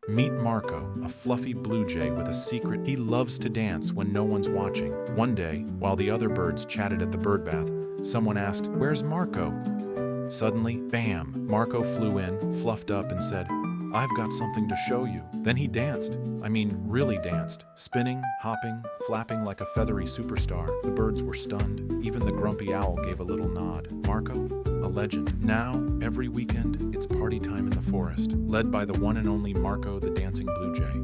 Meet Marco, a fluffy blue jay with a secret. He loves to dance when no one's watching. One day, while the other birds chatted at the bird bath, someone asked, "Where's Marco?" Suddenly, bam! Marco flew in, fluffed up, and said, "I've got something to show you." Then he danced. Really danced. Spinning, hopping, flapping like a feathery superstar. The birds were stunned. Even the grumpy owl gave a little nod. Marco, a legend. Now, every weekend, it's party time in the forest, led by the one and only Marco the dancing blue jay.